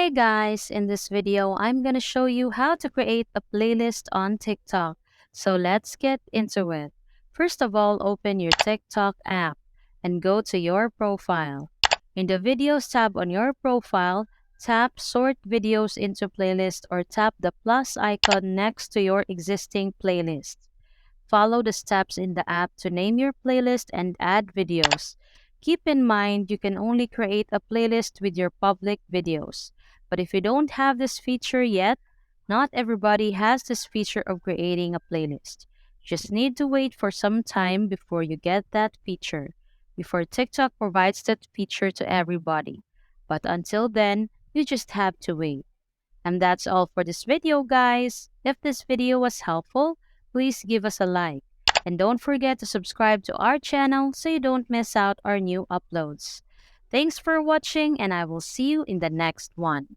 Hey guys, in this video, I'm gonna show you how to create a playlist on TikTok. So let's get into it. First of all, open your TikTok app and go to your profile. In the Videos tab on your profile, tap Sort Videos into Playlist or tap the plus icon next to your existing playlist. Follow the steps in the app to name your playlist and add videos. Keep in mind you can only create a playlist with your public videos. But if you don't have this feature yet, not everybody has this feature of creating a playlist. Just need to wait for some time before you get that feature, before TikTok provides that feature to everybody. But until then, you just have to wait. And that's all for this video, guys. If this video was helpful, please give us a like. And don't forget to subscribe to our channel so you don't miss out our new uploads. Thanks for watching, and I will see you in the next one.